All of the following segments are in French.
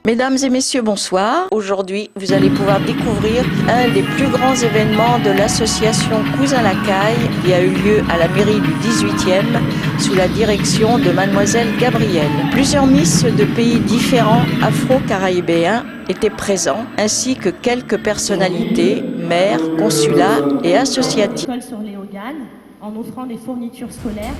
Mesdames et messieurs, bonsoir. Aujourd'hui, vous allez pouvoir découvrir un des plus grands événements de l'association Cousin Lacaille qui a eu lieu à la mairie du 18e sous la direction de mademoiselle Gabrielle. Plusieurs Miss de pays différents afro-caribéens étaient présents, ainsi que quelques personnalités, maires, consulats et associatifs. École sur Léogane, en offrant des fournitures scolaires.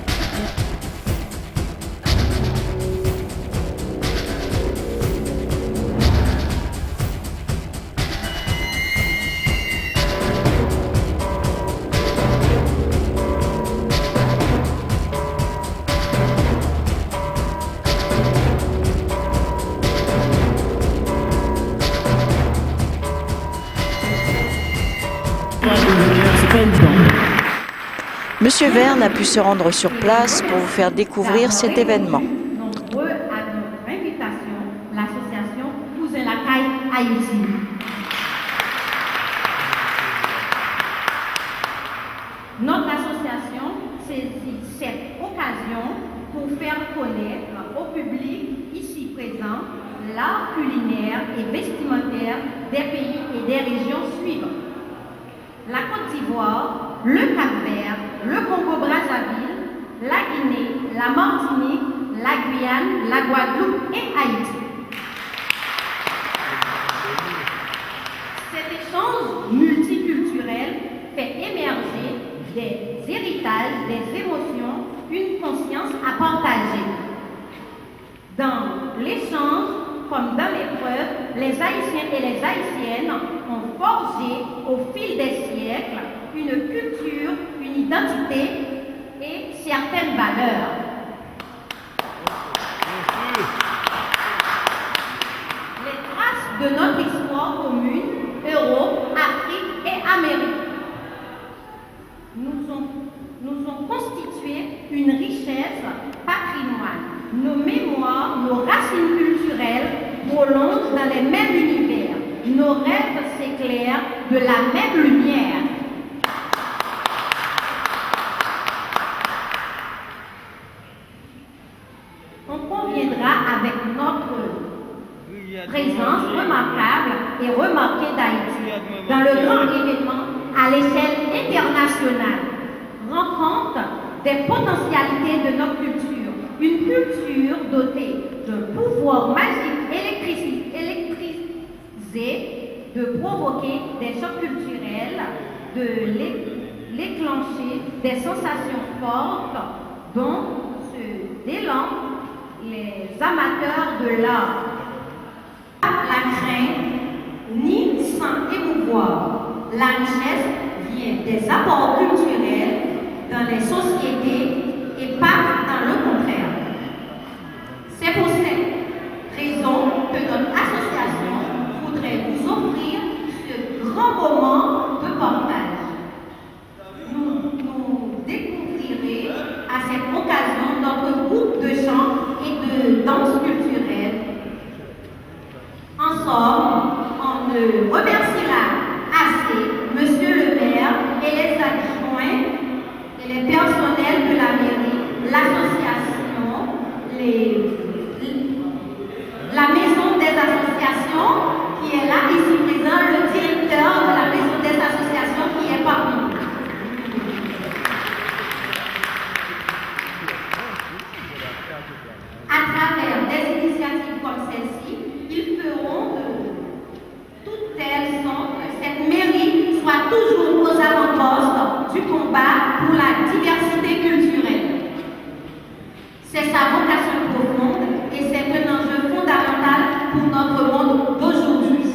Monsieur Verne a pu se rendre sur place pour vous faire découvrir cet événement. Nombreux à notre invitation, l'association Cousin Lacaille Haïti. Notre association saisit cette occasion pour faire connaître au public ici présent l'art culinaire et vestimentaire des pays et des régions suivantes: la Côte d'Ivoire, le Cap-Vert, le Congo-Brazzaville, la Guinée, la Martinique, la Guyane, la Guadeloupe et Haïti. Cet échange multiculturel fait émerger des héritages, des émotions, une conscience à partager. Dans l'échange, comme dans l'épreuve, les Haïtiens et les Haïtiennes ont forgé au fil des siècles une culture, une identité et certaines valeurs. Les traces de notre histoire commune, Europe, Afrique et Amérique, nous ont constitué une richesse patrimoine. Nos mémoires, nos racines culturelles prolongent dans les mêmes univers. Nos rêves s'éclairent de la même lumière. On conviendra avec notre présence remarquable et remarquée d'Haïti dans le grand événement à l'échelle internationale. Rencontre des potentialités de notre culture. Une culture dotée d'un pouvoir magique électrisé de provoquer des chocs culturels, de déclencher des sensations fortes dont se délancent les amateurs de l'art. La crainte ni sans émouvoir. La richesse vient des apports culturels dans les sociétés et pas dans le contraire. C'est pour cette raison que notre association voudrait vous offrir ce grand moment de partage. Nous découvrirez à cette occasion notre groupe de chant et de danse culturelle. Ensemble, on ne remerciera assez Monsieur le maire et les adjoints et les personnels de la mairie, l'association, la maison des associations qui est là, ici présent, le directeur de la maison des associations qui est parmi nous. À travers des initiatives comme celle-ci, ils feront de toutes telles sortes que cette mairie soit toujours aux avant-postes du combat pour la diversité culturelle. C'est sa vocation profonde et c'est un enjeu fondamental pour notre monde d'aujourd'hui.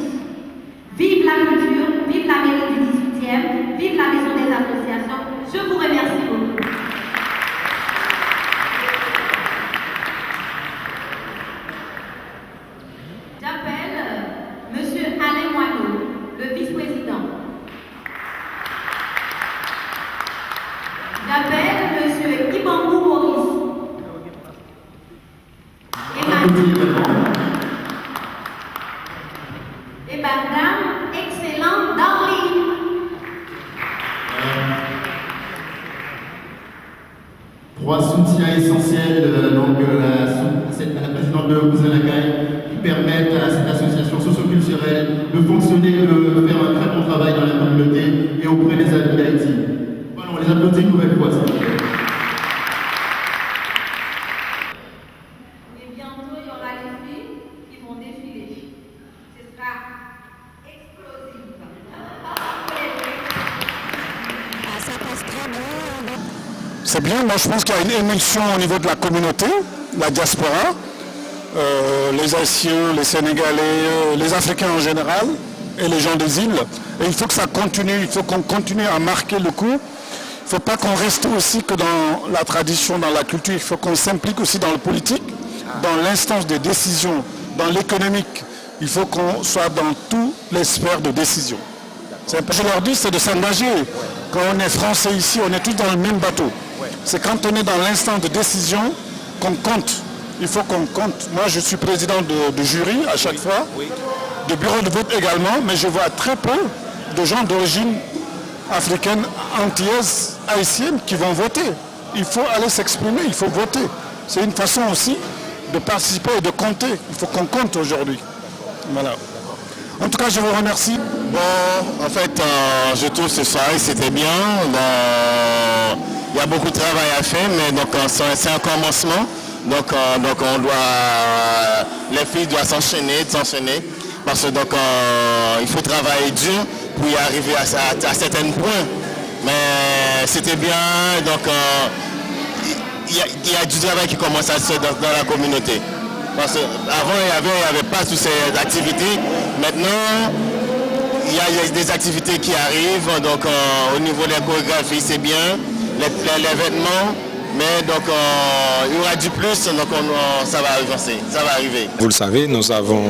Vive la culture, vive la mairie du 18e, vive la maison des associations. Je vous remercie beaucoup. J'appelle Monsieur Alain Moineau, le vice-président. J'appelle Monsieur Ibambou Maurice. Et Madame excellente Darlene. Trois soutiens essentiels à la présidente de Cousin Lacaille, permettent à cette association socio-culturelle de fonctionner, de faire un très bon travail dans la communauté et auprès des amis d'Haïti. Voilà, on les applaudit une nouvelle fois. Et bientôt, il y aura les filles qui vont défiler. Ce sera explosif. Ça passe très bien. C'est bien, moi je pense qu'il y a une émulsion au niveau de la communauté, la diaspora, les Haïtiens, les Sénégalais, les Africains en général et les gens des îles. Et il faut que ça continue, il faut qu'on continue à marquer le coup. Il ne faut pas qu'on reste aussi que dans la tradition, dans la culture, il faut qu'on s'implique aussi dans le politique, dans l'instance de décision, dans l'économique. Il faut qu'on soit dans toutes les sphères de décision. Je leur dis, c'est de s'engager. Quand on est français ici, on est tous dans le même bateau. C'est quand on est dans l'instant de décision qu'on compte. Il faut qu'on compte. Moi, je suis président de jury à chaque fois, de bureau de vote également, mais je vois très peu de gens d'origine africaine, antillaise, haïtienne qui vont voter. Il faut aller s'exprimer, il faut voter. C'est une façon aussi de participer et de compter. Il faut qu'on compte aujourd'hui. Voilà. En tout cas, je vous remercie. Bon, en fait, je trouve ce soir c'était bien. Il y a beaucoup de travail à faire, mais donc c'est un commencement. Donc on doit, les filles doivent s'enchaîner, parce que donc il faut travailler dur pour y arriver à certains points. Mais c'était bien. Donc il y a du travail qui commence à se faire dans la communauté. Parce qu'avant, il n'y avait pas toutes ces activités. Maintenant, il y a des activités qui arrivent. Donc, au niveau des chorégraphies, c'est bien. L'événement. Mais donc, il y aura du plus. Donc, ça va avancer. Ça va arriver. Vous le savez, nous avons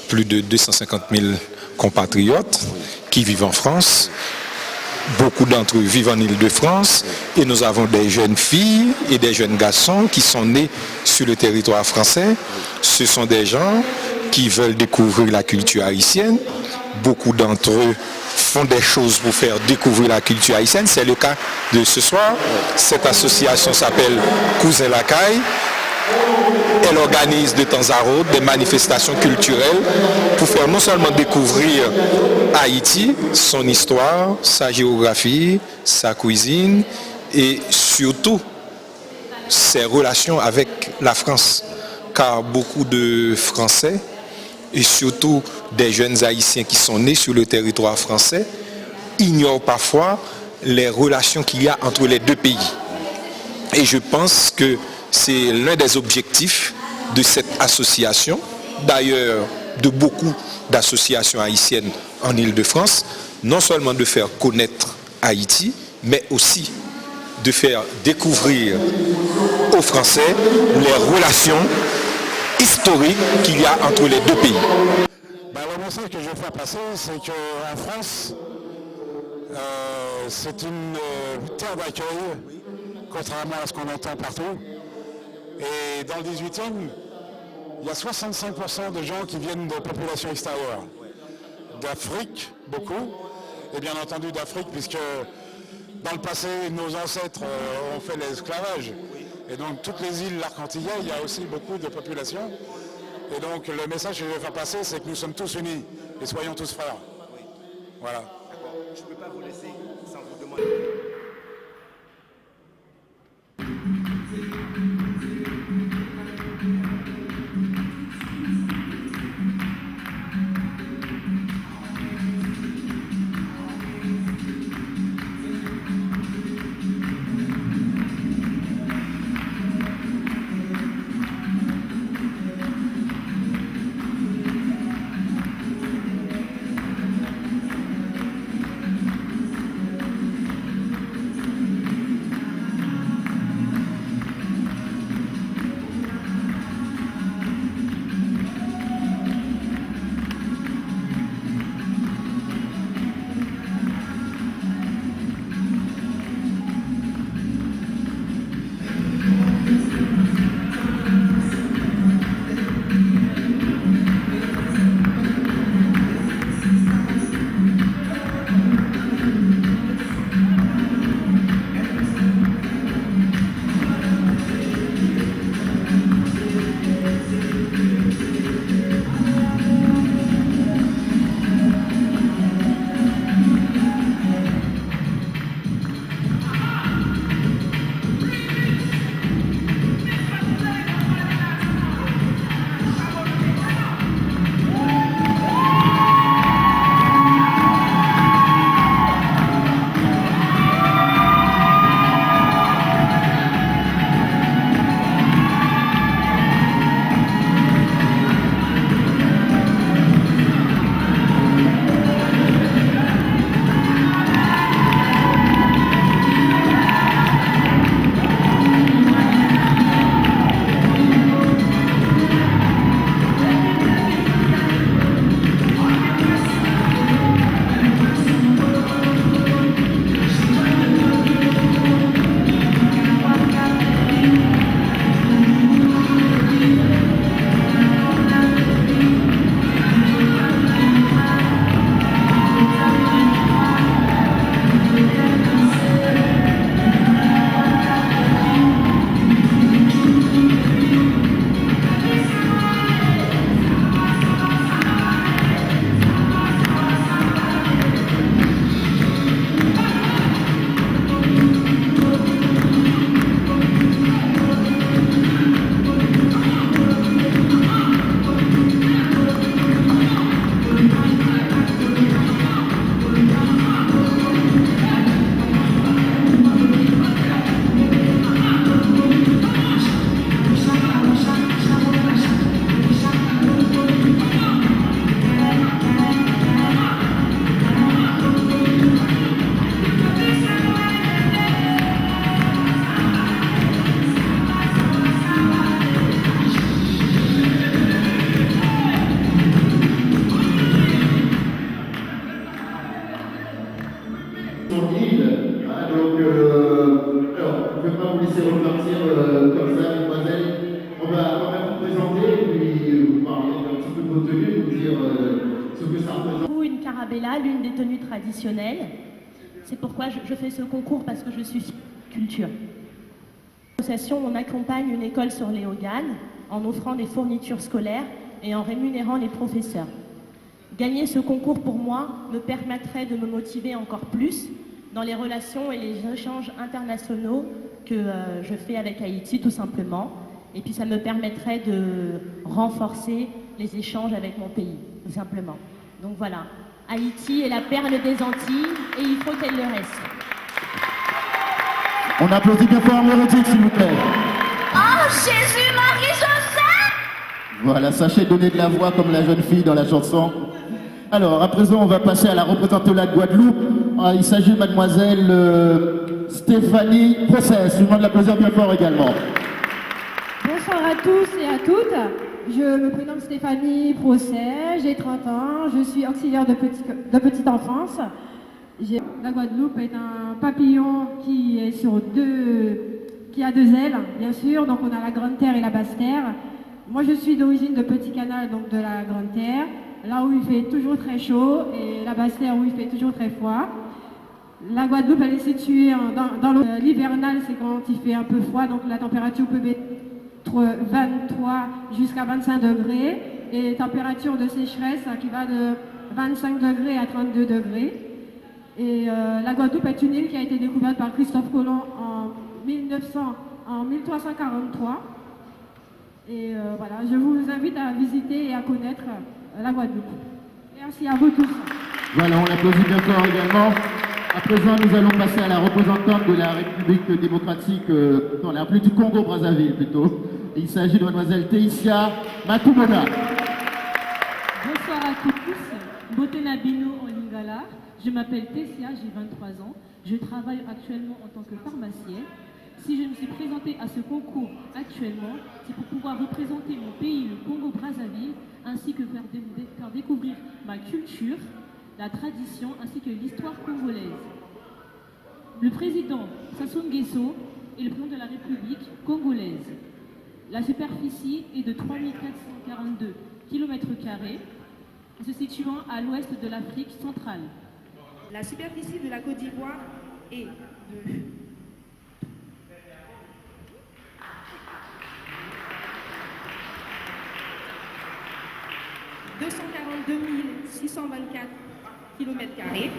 plus de 250 000 compatriotes qui vivent en France. Beaucoup d'entre eux vivent en Île-de-France et nous avons des jeunes filles et des jeunes garçons qui sont nés sur le territoire français. Ce sont des gens qui veulent découvrir la culture haïtienne. Beaucoup d'entre eux font des choses pour faire découvrir la culture haïtienne. C'est le cas de ce soir. Cette association s'appelle Cousin la Caille. Elle organise de temps à autre des manifestations culturelles pour faire non seulement découvrir Haïti, son histoire, sa géographie, sa cuisine et surtout ses relations avec la France. Car beaucoup de Français et surtout des jeunes Haïtiens qui sont nés sur le territoire français ignorent parfois les relations qu'il y a entre les deux pays. Et je pense que c'est l'un des objectifs de cette association, d'ailleurs de beaucoup d'associations haïtiennes en Île-de-France, non seulement de faire connaître Haïti, mais aussi de faire découvrir aux Français les relations historiques qu'il y a entre les deux pays. Le message que je veux faire passer, c'est qu'en France, c'est une terre d'accueil, contrairement à ce qu'on entend partout. Et dans le 18e, il y a 65% de gens qui viennent de populations extérieures. D'Afrique, beaucoup, et bien entendu d'Afrique, puisque dans le passé, nos ancêtres ont fait l'esclavage. Et donc, toutes les îles Larcantillet, il y a aussi beaucoup de populations. Et donc, le message que je vais faire passer, c'est que nous sommes tous unis et soyons tous frères. Voilà. Je ne peux pas vous laisser sans vous demander. laisser repartir comme ça, mademoiselle. On va quand même vous présenter et puis vous parler un petit peu de vos tenues, vous dire ce que ça représente. Une carabella, l'une des tenues traditionnelles. C'est pourquoi je fais ce concours, parce que je suis culture. L'association, on accompagne une école sur les Hauts-de-Galles en offrant des fournitures scolaires et en rémunérant les professeurs. Gagner ce concours pour moi me permettrait de me motiver encore plus dans les relations et les échanges internationaux que je fais avec Haïti tout simplement. Et puis ça me permettrait de renforcer les échanges avec mon pays, tout simplement. Donc voilà, Haïti est la perle des Antilles et il faut qu'elle le reste. On applaudit bien fort Mérédith, s'il vous plaît. Oh, Jésus, Marie, Joseph! Voilà, sachez donner de la voix comme la jeune fille dans la chanson. Alors, à présent, on va passer à la représentante de la Guadeloupe. Il s'agit de mademoiselle Stéphanie Procès. Je vous demande l'applaudir bien fort également. Bonsoir à tous et à toutes. Je me prénomme Stéphanie Procès, j'ai 30 ans, je suis auxiliaire de petite enfance. La Guadeloupe est un papillon qui est qui a deux ailes, bien sûr. Donc on a la Grande Terre et la Basse Terre. Moi je suis d'origine de Petit Canal, donc de la Grande Terre, là où il fait toujours très chaud, et la Basse Terre où il fait toujours très froid. La Guadeloupe, elle est située dans l'hivernal, c'est quand il fait un peu froid, donc la température peut être entre 23 jusqu'à 25 degrés, et température de sécheresse qui va de 25 degrés à 32 degrés. Et la Guadeloupe est une île qui a été découverte par Christophe Colomb en 1343. Et voilà, je vous invite à visiter et à connaître la Guadeloupe. Merci à vous tous. Voilà, on l'applaudit bien fort également. À présent, nous allons passer à la représentante de la République démocratique, non, la République du Congo-Brazzaville plutôt. Il s'agit de mademoiselle Théicia Matumona. Bonsoir à tous. Botena Bino en Lingala. Je m'appelle Tessia, j'ai 23 ans. Je travaille actuellement en tant que pharmacienne. Si je me suis présentée à ce concours actuellement, c'est pour pouvoir représenter mon pays, le Congo-Brazzaville, ainsi que faire découvrir ma culture, la tradition, ainsi que l'histoire congolaise. Le président Sassou Nguesso est le président de la République congolaise. La superficie est de 3442 km², se situant à l'ouest de l'Afrique centrale. La superficie de la Côte d'Ivoire est de 242 624 km²,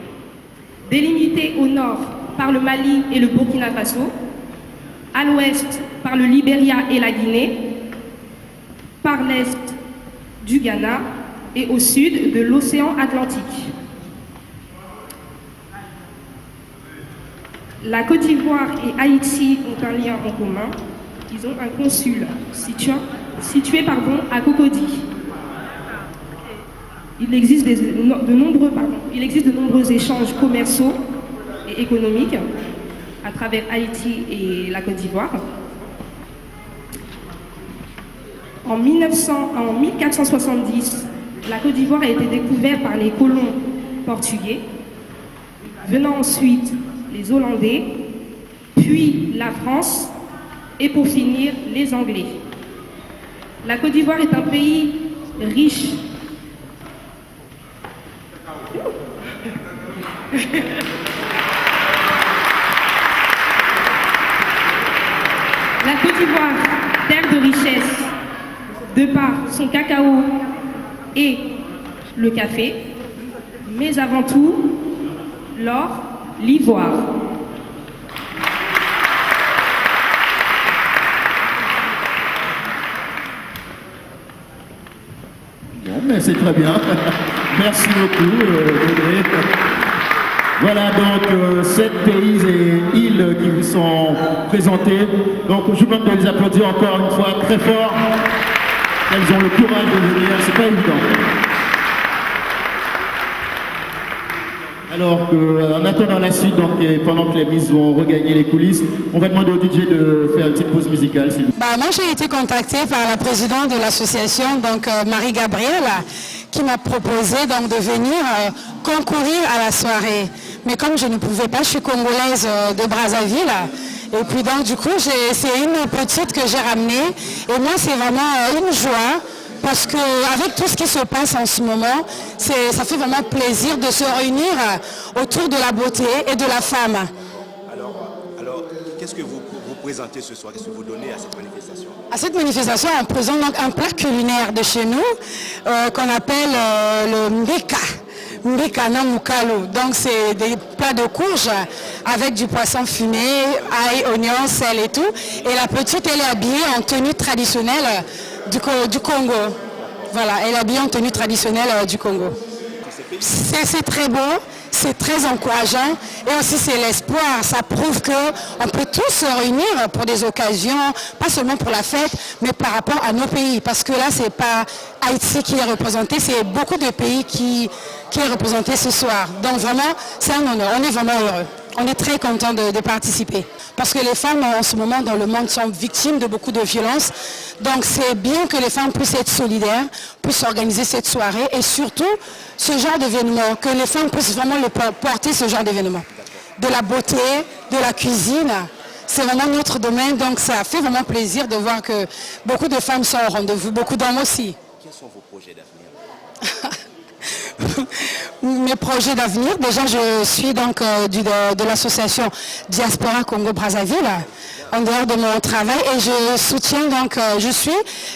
délimitée au nord par le Mali et le Burkina Faso, à l'ouest par le Libéria et la Guinée, par l'est du Ghana et au sud de l'océan Atlantique. La Côte d'Ivoire et Haïti ont un lien en commun. Ils ont un consul situé à Cocody. Il existe de nombreux échanges commerciaux et économiques à travers Haïti et la Côte d'Ivoire. En 1470, la Côte d'Ivoire a été découverte par les colons portugais, venant ensuite les Hollandais, puis la France et pour finir les Anglais. La Côte d'Ivoire est un pays riche. La Côte d'Ivoire, terre de richesse, de par son cacao et le café, mais avant tout, l'or, l'ivoire. Bon, mais c'est très bien. Merci beaucoup, Audrey. Voilà donc 7 pays et îles qui vous sont présentés. Donc je vous demande de les applaudir encore une fois très fort. Elles ont le courage de venir, c'est pas évident. Alors qu'en attendant la suite, donc, et pendant que les Miss vont regagner les coulisses, on va demander au DJ de faire une petite pause musicale. Moi j'ai été contactée par la présidente de l'association, donc Marie-Gabrielle, qui m'a proposé donc de venir concourir à la soirée. Mais comme je ne pouvais pas, je suis congolaise de Brazzaville, Et puis donc du coup, c'est une petite que j'ai ramenée. Et moi, c'est vraiment une joie. Parce qu'avec tout ce qui se passe en ce moment, ça fait vraiment plaisir de se réunir autour de la beauté et de la femme. Alors qu'est-ce que vous présentez ce soir? Qu'est-ce que vous donnez à cette manifestation? À cette manifestation, on présente donc un plat culinaire de chez nous qu'on appelle le mbika. Mbika na mukalo. Donc c'est des plats de courge avec du poisson fumé, ail, oignon, sel et tout. Et la petite, elle est habillée en tenue traditionnelle du Congo. Voilà, elle est habillée en tenue traditionnelle du Congo. C'est très beau, c'est très encourageant et aussi c'est l'espoir. Ça prouve qu'on peut tous se réunir pour des occasions, pas seulement pour la fête, mais par rapport à nos pays. Parce que là, c'est pas Haïti qui est représenté, c'est beaucoup de pays qui est représenté ce soir. Donc vraiment, c'est un honneur, on est vraiment heureux. On est très content de participer. Parce que les femmes en ce moment dans le monde sont victimes de beaucoup de violences. Donc c'est bien que les femmes puissent être solidaires, puissent organiser cette soirée et surtout ce genre d'événement, que les femmes puissent vraiment porter ce genre d'événement. De la beauté, de la cuisine, c'est vraiment notre domaine. Donc ça fait vraiment plaisir de voir que beaucoup de femmes sont au rendez-vous, beaucoup d'hommes aussi. Quels sont vos projets d'avenir? Mes projets d'avenir, déjà je suis donc de l'association Diaspora Congo-Brazzaville en dehors de mon travail et je soutiens donc, je suis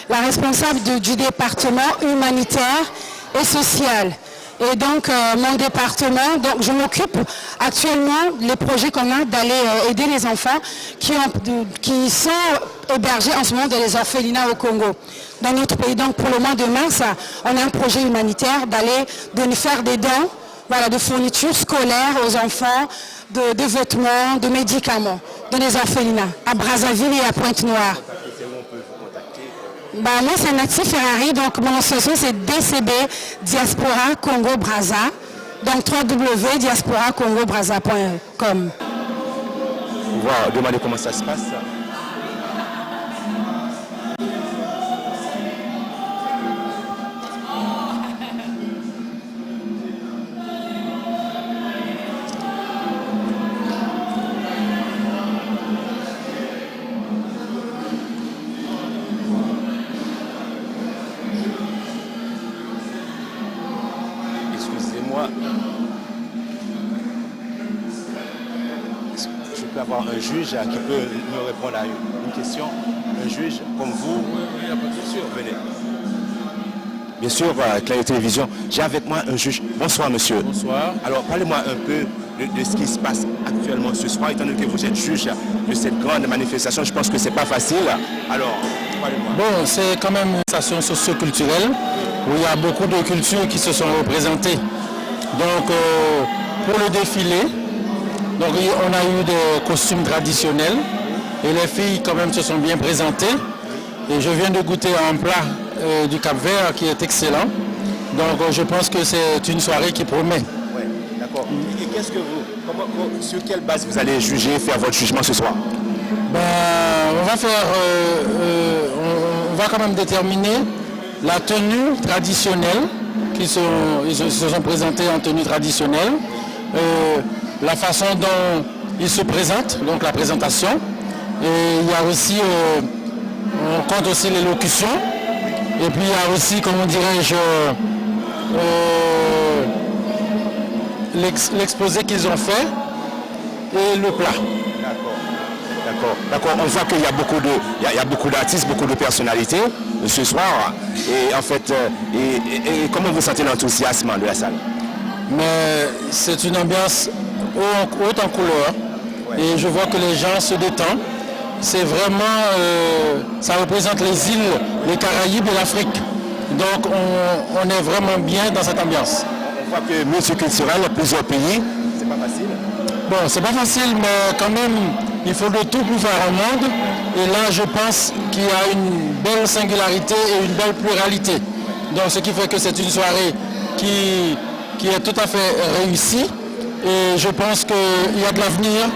la responsable du département humanitaire et social. Et donc mon département, donc je m'occupe actuellement les projets qu'on a d'aller aider les enfants qui sont hébergés en ce moment dans les orphelinats au Congo, dans notre pays. Donc pour le mois de mars, on a un projet humanitaire de faire des dons, voilà, de fournitures scolaires aux enfants, de vêtements, de médicaments dans les orphelinats, à Brazzaville et à Pointe-Noire. Moi c'est Nati Ferrari, donc mon association c'est DCB Diaspora Congo Brazza, donc www.diasporacongobrazza.com. On va demander comment ça se passe. Je peux avoir un juge qui peut me répondre à une question. Un juge comme vous. Oui, bien sûr. Venez. Bien sûr, Claire Télévision. J'ai avec moi un juge. Bonsoir, monsieur. Bonsoir. Alors, parlez-moi un peu de ce qui se passe actuellement ce soir, étant donné que vous êtes juge de cette grande manifestation. Je pense que c'est pas facile. Alors, parlez-moi. Bon, c'est quand même une station socio-culturelle où il y a beaucoup de cultures qui se sont représentées. Donc, pour le défilé, donc, on a eu des costumes traditionnels et les filles quand même se sont bien présentées. Et je viens de goûter un plat du Cap-Vert qui est excellent. Donc je pense que c'est une soirée qui promet. Oui, d'accord. Et qu'est-ce que sur quelle base vous allez juger, faire votre jugement ce soir? On va quand même déterminer la tenue traditionnelle, ils se sont présentés en tenue traditionnelle. La façon dont ils se présentent, donc la présentation. Et il y a aussi, on compte aussi l'élocution. Et puis il y a aussi, comment dirais-je, l'exposé qu'ils ont fait et le plat. D'accord. On voit qu'il y a beaucoup d'artistes, beaucoup de personnalités ce soir. Et en fait, et comment vous sentez l'enthousiasme de la salle? Mais c'est une ambiance haute en couleur. Ouais. Et je vois que les gens se détendent. C'est vraiment, ça représente les îles, les Caraïbes et l'Afrique. Donc on est vraiment bien dans cette ambiance. On voit que multiculturel, plusieurs pays, c'est pas facile. Bon, c'est pas facile, mais quand même, il faut de tout pour faire un monde. Et là, je pense qu'il y a une belle singularité et une belle pluralité. Donc ce qui fait que c'est une soirée qui est tout à fait réussie. Et je pense qu'il y a de l'avenir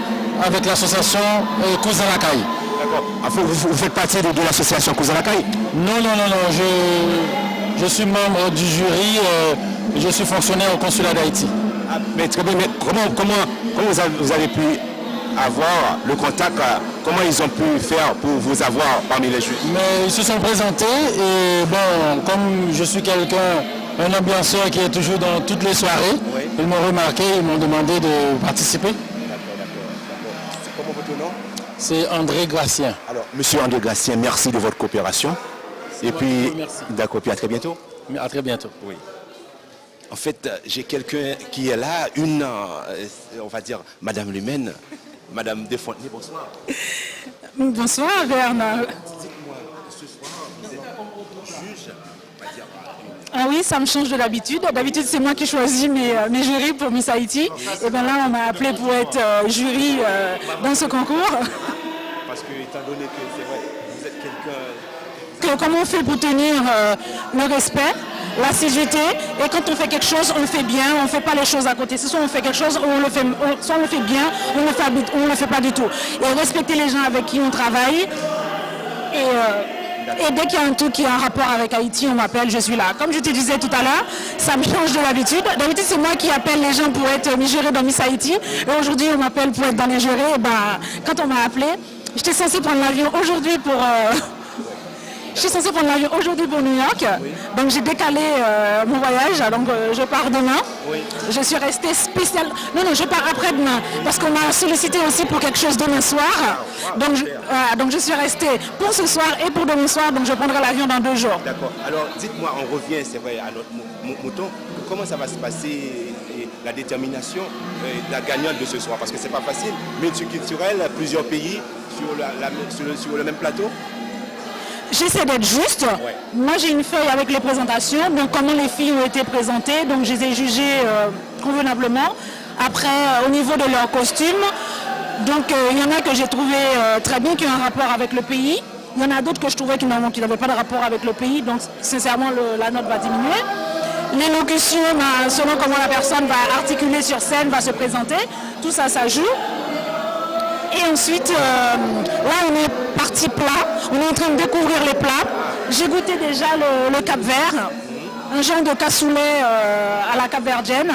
avec l'association Cousin Lacaille. D'accord. Vous faites partie de l'association Cousin Lacaille? Non. Je suis membre du jury, je suis fonctionnaire au consulat d'Haïti. Mais très bien, mais comment vous avez pu avoir le contact, comment ils ont pu faire pour vous avoir parmi les juges? Mais ils se sont présentés et bon, comme je suis un ambianceur qui est toujours dans toutes les soirées, ils m'ont remarqué, ils m'ont demandé de participer. D'accord. Comment votre nom? C'est André Gracien. Alors, monsieur André Gracien, merci de votre coopération. Et puis, d'accord, puis à très bientôt. À très bientôt. Oui. En fait, j'ai quelqu'un qui est là, on va dire, Madame Lumène, Madame Desfontenay, bonsoir. Bonsoir Bernard. Dites-moi, ce soir, vous êtes juge, on va dire... Ah oui, ça me change de l'habitude. D'habitude, c'est moi qui choisis mes jurys pour Miss Haïti. Et bien là, on m'a appelé pour être jury dans ce concours. Parce que, étant donné que c'est vrai, vous êtes quelqu'un... Comment on fait pour tenir le respect, l'assiduité, et quand on fait quelque chose, on le fait bien, on ne fait pas les choses à côté. Soit on fait quelque chose, soit on le fait bien, on ne le fait pas du tout. Et respecter les gens avec qui on travaille. Et dès qu'il y a un truc qui a un rapport avec Haïti, on m'appelle, je suis là. Comme je te disais tout à l'heure, ça me change de l'habitude. D'habitude, c'est moi qui appelle les gens pour être juré dans Miss Haïti. Et aujourd'hui, on m'appelle pour être dans les jurés. Et quand on m'a appelé, j'étais censée prendre l'avion aujourd'hui pour... Je suis censée prendre l'avion aujourd'hui pour New York, donc j'ai décalé mon voyage, donc je pars demain. Je suis restée spéciale. Non, je pars après-demain, parce qu'on m'a sollicité aussi pour quelque chose demain soir. Donc je suis restée pour ce soir et pour demain soir, donc je prendrai l'avion dans 2 jours. D'accord. Alors dites-moi, on revient, c'est vrai, à notre mouton. Comment ça va se passer, la détermination de la gagnante de ce soir? Parce que c'est pas facile. Multiculturel, plusieurs pays sur le même plateau. J'essaie d'être juste. Moi, j'ai une feuille avec les présentations, donc comment les filles ont été présentées, donc je les ai jugées convenablement. Après, au niveau de leur costume, donc il y en a que j'ai trouvé très bien, qui ont un rapport avec le pays. Il y en a d'autres que je trouvais qui n'avaient pas de rapport avec le pays, donc sincèrement, la note va diminuer. L'élocution, selon comment la personne va articuler sur scène, va se présenter, tout ça, ça joue. Et ensuite, là on est parti plat, on est en train de découvrir les plats. J'ai goûté déjà le Cap-Vert, un genre de cassoulet à la cap-verdienne.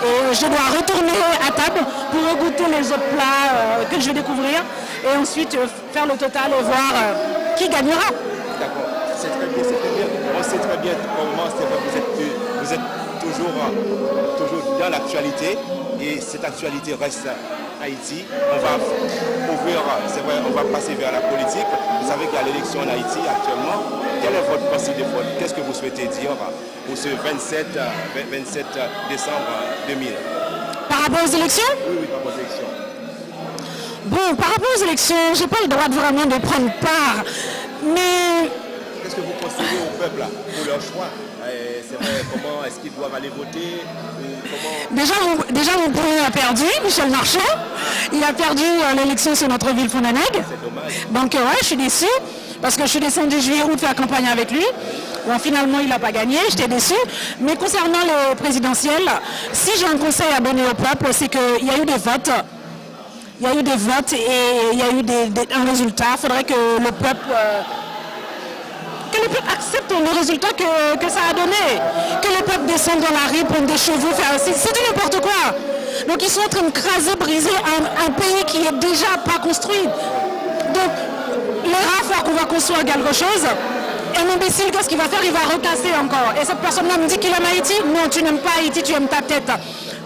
Et je dois retourner à table pour goûter les autres plats que je vais découvrir. Et ensuite faire le total et voir qui gagnera. D'accord, c'est très bien, c'est très bien. On sait très bien comment vous êtes toujours dans l'actualité. Et cette actualité reste Haïti. On va ouvrir, c'est vrai, on va passer vers la politique. Vous savez qu'il y a l'élection en Haïti actuellement. Quel est votre pensée de vote? Qu'est-ce que vous souhaitez dire pour ce 27 décembre 2000? Par rapport aux élections? Oui, par rapport aux élections. Bon, par rapport aux élections, je n'ai pas le droit vraiment de prendre part. Mais... Qu'est-ce que vous conseillez au peuple pour leur choix? C'est vrai, comment est-ce qu'ils doivent aller voter? Déjà, mon premier a perdu, Michel Marchand. Il a perdu l'élection sur notre ville Fontenay. C'est dommage. Donc je suis déçue, parce que je suis descendue juillet août faire campagne avec lui. Bon, finalement, il n'a pas gagné, j'étais déçue. Mais concernant les présidentielles, si j'ai un conseil à donner au peuple, c'est qu'il y a eu des votes. Il y a eu des votes et il y a eu un résultat. Il faudrait que le peuple... accepte le résultat que ça a donné. Que le peuple descende dans la rue, prenne des chevaux, c'est du n'importe quoi. Donc ils sont en train de craser, briser un pays qui est déjà pas construit. Donc les rats, qu'on va construire quelque chose. Un imbécile, qu'est-ce qu'il va faire? Il va recasser encore. Et cette personne-là me dit qu'il aime Haïti. Non, tu n'aimes pas Haïti, tu aimes ta tête.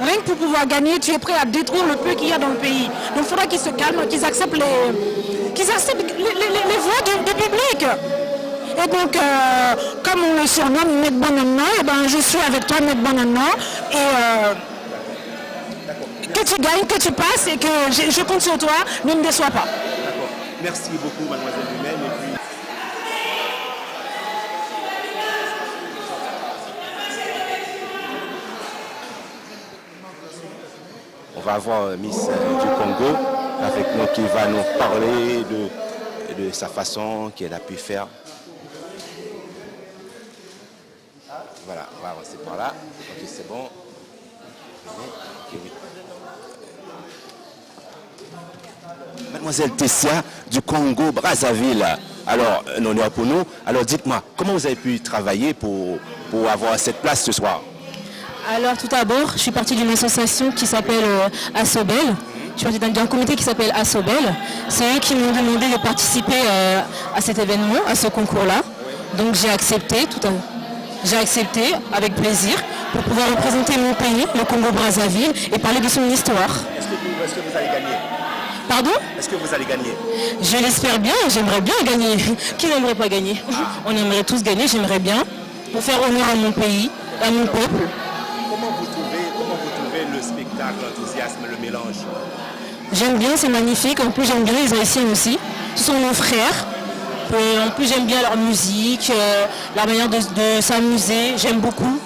Rien que pour pouvoir gagner, tu es prêt à détruire le peu qu'il y a dans le pays. Donc il faudra qu'ils se calment, qu'ils acceptent les voix du public. Et donc, comme on le surnomme Maître Bonanno, je suis avec toi Maître Bonanno. Et que tu gagnes, que tu passes et que je compte sur toi, ne me déçois pas. D'accord. Merci beaucoup, mademoiselle Lumène. Et puis... On va avoir Miss du Congo avec nous qui va nous parler de sa façon qu'elle a pu faire. Voilà, on va avancer par là. Ok, c'est bon. Okay, oui. Mademoiselle Tessia du Congo, Brazzaville. Alors, un honneur pour nous. Alors, dites-moi, comment vous avez pu travailler pour avoir cette place ce soir? Alors, tout d'abord, je suis partie d'une association qui s'appelle Assobel. Je suis partie d'un comité qui s'appelle Assobel. C'est eux qui m'ont demandé de participer à cet événement, à ce concours-là. Donc j'ai accepté, avec plaisir pour pouvoir représenter mon pays, le Congo-Brazzaville, et parler de son histoire. Est-ce que vous allez gagner? Pardon? Est-ce que vous allez gagner? Je l'espère bien, j'aimerais bien gagner. Qui n'aimerait pas gagner? On aimerait tous gagner, j'aimerais bien, pour faire honneur à mon pays, à mon peuple. Comment vous trouvez le spectacle, l'enthousiasme, le mélange? J'aime bien, c'est magnifique. En plus, j'aime bien les Haïtiens aussi. Ce sont nos frères. En plus, j'aime bien leur musique, leur manière de s'amuser. J'aime beaucoup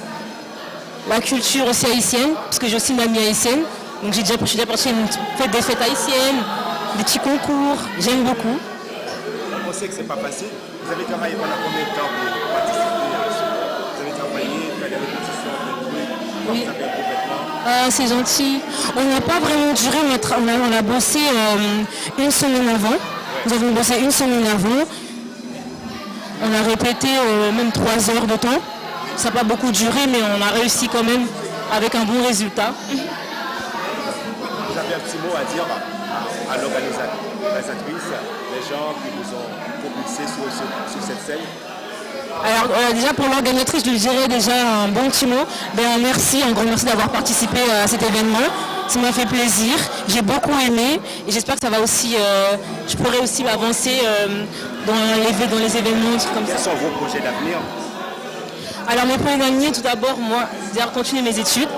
la culture aussi haïtienne, parce que j'ai aussi une amie haïtienne. Donc je suis déjà partie à des fêtes haïtiennes, des petits concours. J'aime beaucoup. On sait que c'est pas facile. Vous avez travaillé pendant combien de temps pour participer à ça? Vous avez travaillé, faire des répétitions, oui. C'est gentil. On n'a pas vraiment duré, on a bossé une semaine avant. Nous avons bossé une semaine avant. On a répété même 3 heures de temps. Ça n'a pas beaucoup duré, mais on a réussi quand même avec un bon résultat. Vous avez un petit mot à dire à l'organisatrice, les gens qui vous ont propulsé sur cette scène? Alors déjà pour l'organisatrice, je lui dirais déjà un bon petit mot. Merci, un grand merci d'avoir participé à cet événement. Ça m'a fait plaisir, j'ai beaucoup aimé et j'espère que ça va aussi, je pourrai aussi avancer dans les événements comme ça. Quels sont vos projets d'avenir? Alors mes projets d'avenir, tout d'abord, moi, c'est continuer mes études,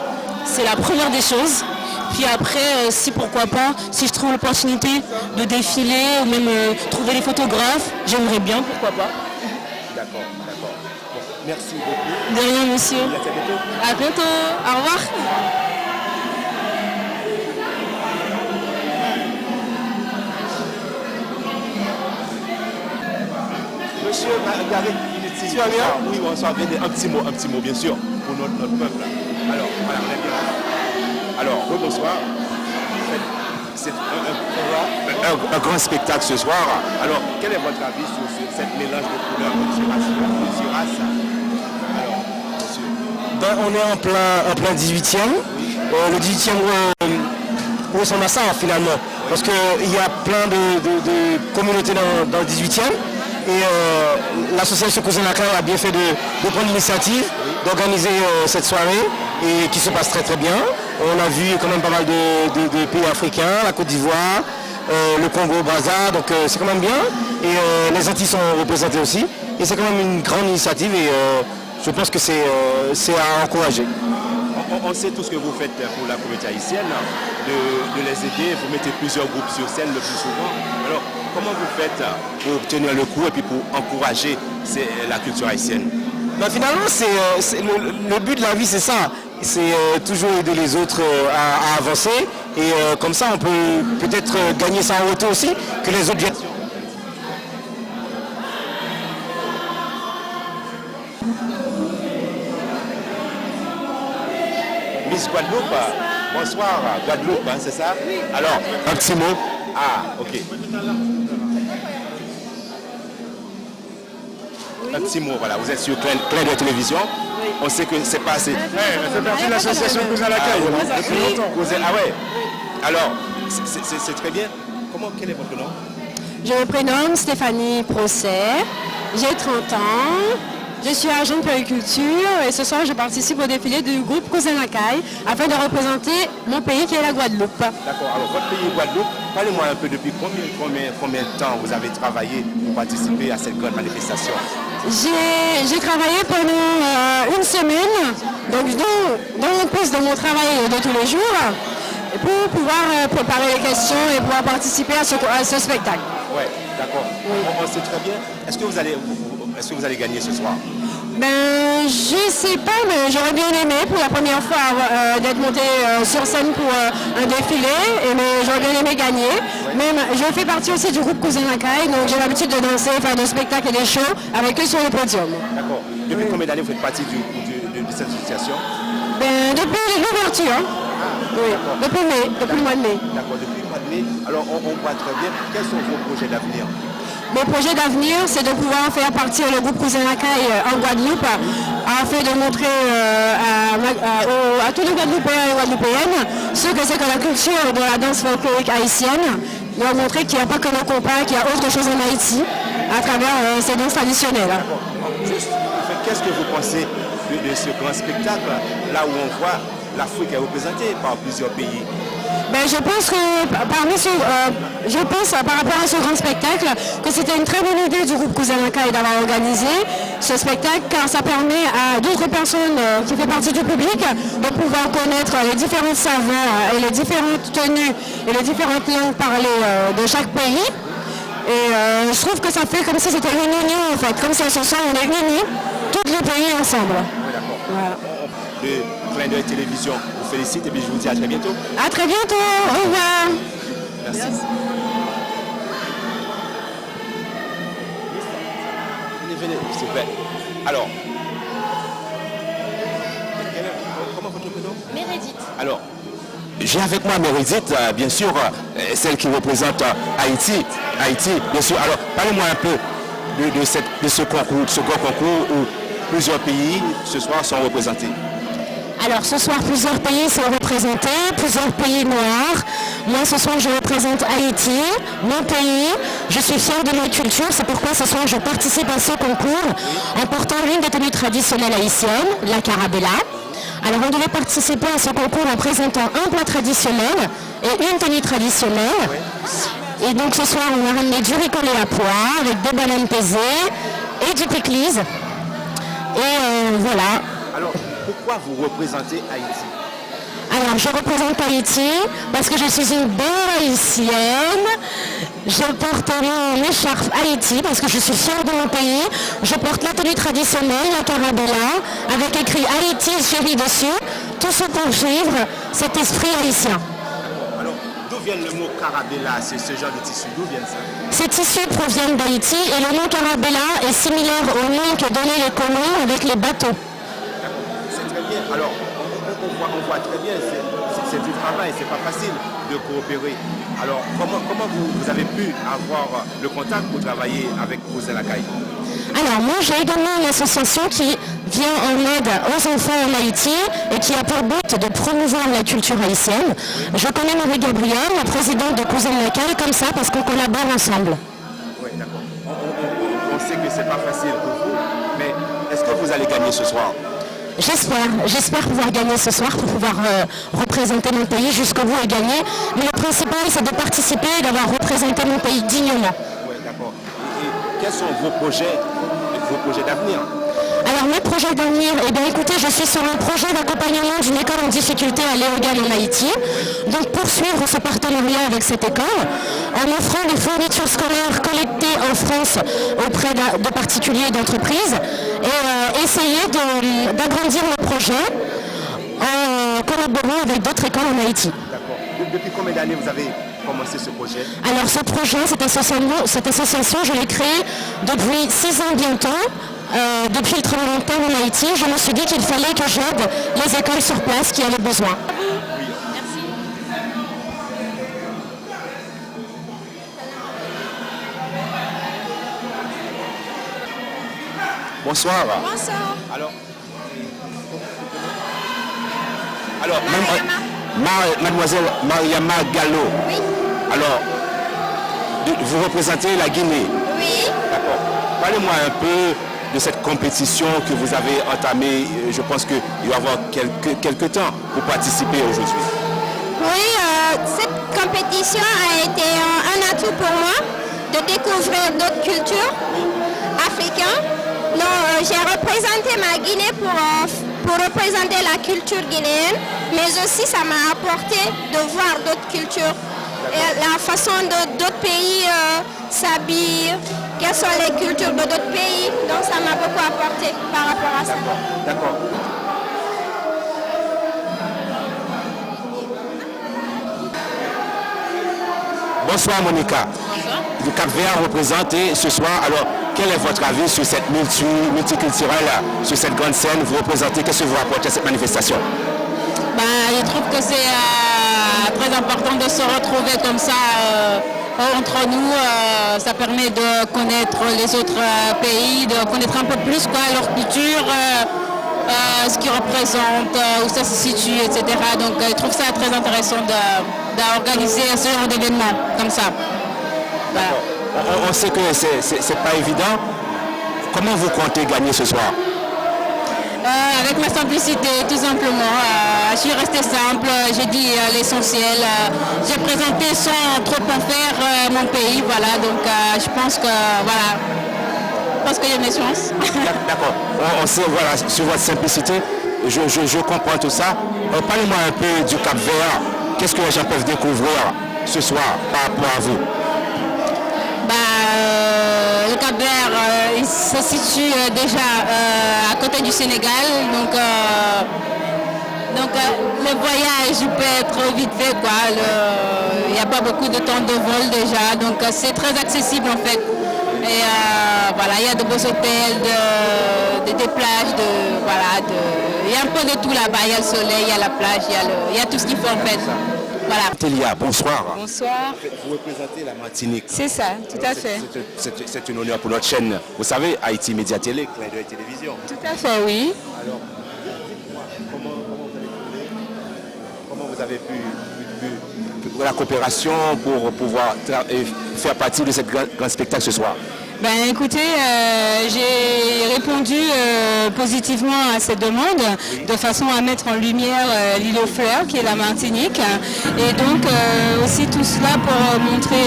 c'est la première des choses. Puis après, pourquoi pas, si je trouve l'opportunité de défiler ou même trouver des photographes, j'aimerais bien, pourquoi pas. D'accord. Bon, merci beaucoup. De rien, monsieur. À très bientôt. À bientôt. Au revoir. Monsieur Margaret, tu vas bien? Oui, bonsoir. Un petit mot, bien sûr, pour notre peuple. Alors, voilà, on est bien. Alors, bonsoir. C'est un grand spectacle ce soir. Alors, quel est votre avis sur cette mélange de couleurs, monsieur Rass? Alors, monsieur. On est en plein 18e. Le 18e ressemble à ça finalement. Parce qu'il y a plein de communautés dans le 18e. Et l'association Cousin Lacaille a bien fait de prendre l'initiative d'organiser cette soirée et qui se passe très très bien. On a vu quand même pas mal de pays africains, la Côte d'Ivoire, le Congo-Brazza, donc c'est quand même bien. Et les Antilles sont représentées aussi. Et c'est quand même une grande initiative et je pense que c'est à encourager. On sait tout ce que vous faites pour la communauté haïtienne, de les aider. Vous mettez plusieurs groupes sur scène le plus souvent. Alors, comment vous faites pour tenir le coup et puis pour encourager la culture haïtienne? Finalement, le but de la vie, c'est ça. C'est toujours aider les autres à avancer. Et comme ça, on peut peut-être gagner ça en retour aussi, que les autres viennent. Miss Guadeloupe, bonsoir, Guadeloupe, c'est ça? Alors, un petit mot. Ah, ok. Un petit mot, voilà, vous êtes sur Clin de télévision. Oui. On sait que c'est pas assez. C'est partie de l'association Cousin Lacaille depuis longtemps. Ah ouais. Alors, c'est très bien. Quel est votre nom? Je me prénomme Stéphanie Procet, j'ai 30 ans. Je suis agent de périculture et ce soir je participe au défilé du groupe Cousin Lacaille afin de représenter mon pays qui est la Guadeloupe. D'accord, alors votre pays Guadeloupe, parlez-moi un peu depuis combien de temps vous avez travaillé pour participer à cette grande manifestation? J'ai travaillé pendant une semaine, donc dans mon poste de mon travail de tous les jours, pour pouvoir préparer les questions et pouvoir participer à ce spectacle. Oui, d'accord. Oui. C'est très bien. Est-ce que vous allez gagner ce soir? Je sais pas, mais j'aurais bien aimé pour la première fois d'être monté sur scène pour un défilé, mais j'aurais bien aimé gagner. Oui. Même, je fais partie aussi du groupe Cousin Lacaille, donc j'ai l'habitude de danser, faire des spectacles et des shows avec eux sur le podium. D'accord. Depuis combien d'années vous faites partie de cette association? Depuis l'ouverture. Oui, depuis le mois de mai. D'accord, depuis le mois de mai. Alors on voit très bien. Quels sont vos projets d'avenir? Mon projet d'avenir, c'est de pouvoir faire partir le groupe Cousin Lacaille en Guadeloupe, afin de montrer à tous les Guadeloupéens et Guadeloupéennes ce que c'est que la culture de la danse folklorique haïtienne, leur montrer qu'il n'y a pas que le compas, qu'il y a autre chose en Haïti à travers ces danses traditionnelles. Juste, qu'est-ce que vous pensez de ce grand spectacle, là où on voit l'Afrique est représentée par plusieurs pays? Ben, je pense que par rapport à ce grand spectacle, que c'était une très bonne idée du groupe Cousin Lacaille d'avoir organisé ce spectacle, car ça permet à d'autres personnes qui font partie du public de pouvoir connaître les différents saveurs et les différentes tenues et les différentes langues parlées de chaque pays. Et je trouve que ça fait comme si c'était une union en fait, comme si ce soir on est unis, tous les pays ensemble. Voilà. Le Clin d'œil télévision vous félicite et puis je vous dis à très bientôt. À très bientôt, au revoir. Merci. Venez, s'il vous plaît. Alors, comment votre prénom? Mérédith. Alors, j'ai avec moi Mérédith, bien sûr, celle qui représente Haïti, bien sûr. Alors, parlez-moi un peu de ce concours, de ce grand concours où plusieurs pays ce soir sont représentés. Alors ce soir, plusieurs pays sont représentés, plusieurs pays noirs. Moi ce soir, je représente Haïti, mon pays. Je suis fière de ma culture, c'est pourquoi ce soir je participe à ce concours en portant l'une des tenues traditionnelles haïtiennes, la carabella. Alors on devait participer à ce concours en présentant un plat traditionnel et une tenue traditionnelle. Et donc ce soir, on a ramené du riz collé à poire avec des bananes pesées et du pickles. Et voilà. Alors, pourquoi vous représentez Haïti? Alors, je représente Haïti parce que je suis une bonne haïtienne. Je porterai une écharpe Haïti parce que je suis fière de mon pays. Je porte la tenue traditionnelle, la carabella, avec écrit Haïti chérie dessus. Tout ce pour vivre cet esprit haïtien. Alors, d'où vient le mot carabella? C'est ce genre de tissu, d'où vient ça? Ces tissus proviennent d'Haïti et le nom carabella est similaire au nom que donnaient les colons avec les bateaux. C'est très bien. Alors, on voit très bien, c'est du travail, c'est pas facile de coopérer. Alors, comment vous avez pu avoir le contact pour travailler avec Cousin Lacaille? Alors, moi, j'ai également une association qui vient en aide aux enfants en Haïti et qui a pour but de promouvoir la culture haïtienne. Je connais Marie-Gabrielle, la présidente de Cousin Lacaille, comme ça, parce qu'on collabore ensemble. Oui, d'accord. On sait que c'est pas facile pour vous, mais est-ce que vous allez gagner ce soir? J'espère pouvoir gagner ce soir pour pouvoir représenter mon pays jusqu'au bout et gagner. Mais le principal, c'est de participer et d'avoir représenté mon pays dignement. Oui, d'accord. Et quels sont vos projets d'avenir? Alors mes projets d'avenir, eh bien écoutez, je suis sur un projet d'accompagnement d'une école en difficulté à Léogane en Haïti. Donc poursuivre ce partenariat avec cette école en offrant des fournitures scolaires collectées en France auprès de particuliers et d'entreprises et essayer d'agrandir le projet en collaborant avec d'autres écoles en Haïti. D'accord. Depuis combien d'années vous avez commencé ce projet? Alors ce projet, cette association, je l'ai créée depuis 6 ans bientôt. Depuis le tremblement de terre en Haïti, je me suis dit qu'il fallait que j'aide les écoles sur place qui avaient besoin. Merci. Bonsoir. Bonsoir. Alors mademoiselle Mariama Gallo. Oui. Alors, vous représentez la Guinée. Oui. D'accord. Parlez-moi un peu de cette compétition que vous avez entamée. Je pense qu'il va y avoir quelques temps pour participer aujourd'hui. Oui, cette compétition a été un atout pour moi de découvrir d'autres cultures africaines. Donc, j'ai représenté ma Guinée pour représenter la culture guinéenne, mais aussi ça m'a apporté de voir d'autres cultures et la façon dont d'autres pays s'habillent, quelles sont les cultures de d'autres pays. Donc ça m'a beaucoup apporté par rapport à ça. D'accord. Bonsoir Monica. Bonsoir. Le Cap-Vert représenté ce soir. Alors, quel est votre avis sur cette multiculturelle, sur cette grande scène? Vous représentez, qu'est-ce que vous apportez à cette manifestation? Je trouve que c'est très important de se retrouver comme ça entre nous, ça permet de connaître les autres pays, de connaître un peu plus leur culture, ce qu'ils représentent, où ça se situe, etc. Donc je trouve ça très intéressant d'organiser ce genre d'événement comme ça. Voilà. On sait que c'est pas évident. Comment vous comptez gagner ce soir? Avec ma simplicité, tout simplement. Je suis restée simple, j'ai dit l'essentiel. J'ai présenté sans trop en faire mon pays, voilà. Donc je pense que voilà, je pense qu'il y a des chances. D'accord. On sait, voilà, sur votre simplicité, je comprends tout ça. Parlez-moi un peu du Cap-Vert. Qu'est-ce que les gens peuvent découvrir ce soir par rapport à vous? Le Cap-Vert, il se situe déjà à côté du Sénégal, donc le voyage peut être vite fait, quoi. Il n'y a pas beaucoup de temps de vol déjà, donc c'est très accessible en fait. Et voilà, il y a de beaux hôtels, des plages, il y a un peu de tout là-bas. Il y a le soleil, il y a la plage, il y a tout ce qu'il faut en fait. Voilà. Télia, bonsoir. Bonsoir. Vous représentez la Martinique. C'est ça, tout à fait. C'est un honneur pour notre chaîne. Vous savez, Haïti Média Télé, Clin d'œil Télévision. Tout à fait, oui. Alors, comment vous avez pu la coopération pour pouvoir faire partie de ce grand spectacle ce soir? Ben écoutez, j'ai répondu positivement à cette demande de façon à mettre en lumière l'île aux fleurs qui est la Martinique et donc aussi tout cela pour montrer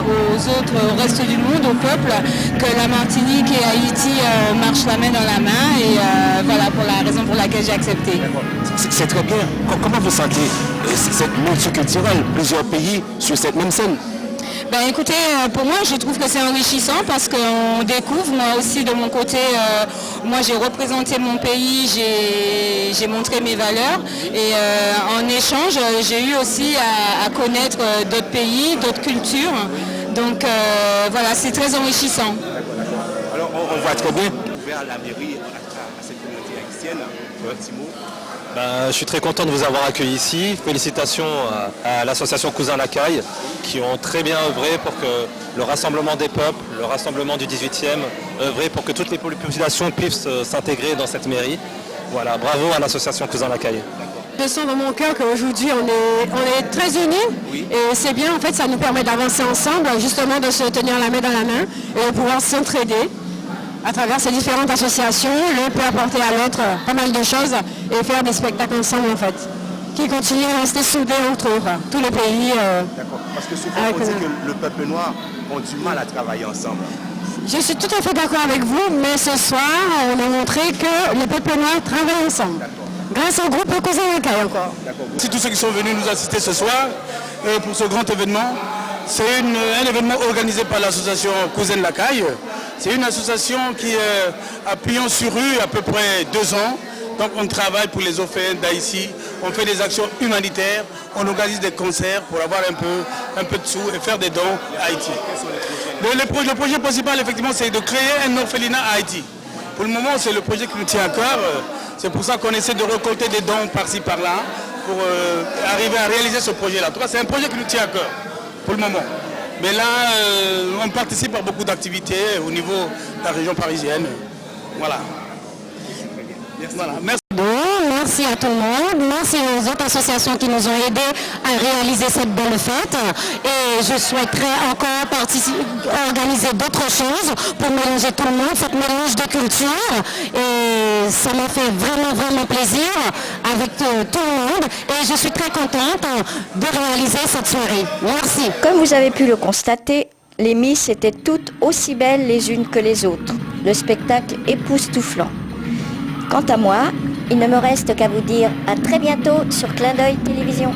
aux autres, au reste du monde, au peuple que la Martinique et Haïti marchent la main dans la main et voilà pour la raison pour laquelle j'ai accepté. C'est très bien. Comment vous sentez cette multiculturelle, plusieurs pays sur cette même scène? Ben écoutez, pour moi je trouve que c'est enrichissant parce qu'on découvre, moi aussi de mon côté, moi j'ai représenté mon pays, j'ai montré mes valeurs et en échange j'ai eu aussi à connaître d'autres pays, d'autres cultures, donc voilà, c'est très enrichissant. Alors on voit très bien vers la mairie à cette communauté haïtienne, un petit mot. Je suis très content de vous avoir accueilli ici. Félicitations à l'association Cousin Lacaille qui ont très bien œuvré pour que le rassemblement des peuples, le rassemblement du 18e, œuvré pour que toutes les populations puissent s'intégrer dans cette mairie. Voilà, bravo à l'association Cousin Lacaille. Je sens dans mon cœur qu'aujourd'hui on est très unis et c'est bien, en fait ça nous permet d'avancer ensemble, justement de se tenir la main dans la main et de pouvoir s'entraider. À travers ces différentes associations, l'un peut apporter à l'autre pas mal de choses et faire des spectacles ensemble en fait, qui continuent à rester soudés entre eux, tous les pays. D'accord, parce que souvent on dit que le peuple noir a du mal à travailler ensemble. Je suis tout à fait d'accord avec vous, mais ce soir on a montré que le peuple noir travaille ensemble. Grâce au groupe Cousin Lacaille encore. C'est tous ceux qui sont venus nous assister ce soir pour ce grand événement. C'est un événement organisé par l'association Cousin Lacaille. C'est une association qui a pignon sur rue à peu près 2 ans. Donc on travaille pour les orphelins d'Haïti, on fait des actions humanitaires, on organise des concerts pour avoir un peu de sous et faire des dons à Haïti. Le projet principal effectivement c'est de créer un orphelinat à Haïti. Pour le moment c'est le projet qui nous tient à cœur. C'est pour ça qu'on essaie de récolter des dons par-ci par-là pour arriver à réaliser ce projet-là. En tout cas c'est un projet qui nous tient à cœur pour le moment. Mais là, on participe à beaucoup d'activités au niveau de la région parisienne. Voilà. Voilà. Merci. Merci à tout le monde, merci aux autres associations qui nous ont aidés à réaliser cette belle fête et je souhaiterais encore organiser d'autres choses pour mélanger tout le monde, cette mélange de cultures et ça m'a fait vraiment plaisir avec tout le monde et je suis très contente de réaliser cette soirée. Merci. Comme vous avez pu le constater, les Miss étaient toutes aussi belles les unes que les autres. Le spectacle époustouflant. Quant à moi, il ne me reste qu'à vous dire à très bientôt sur Clin d'œil Télévision.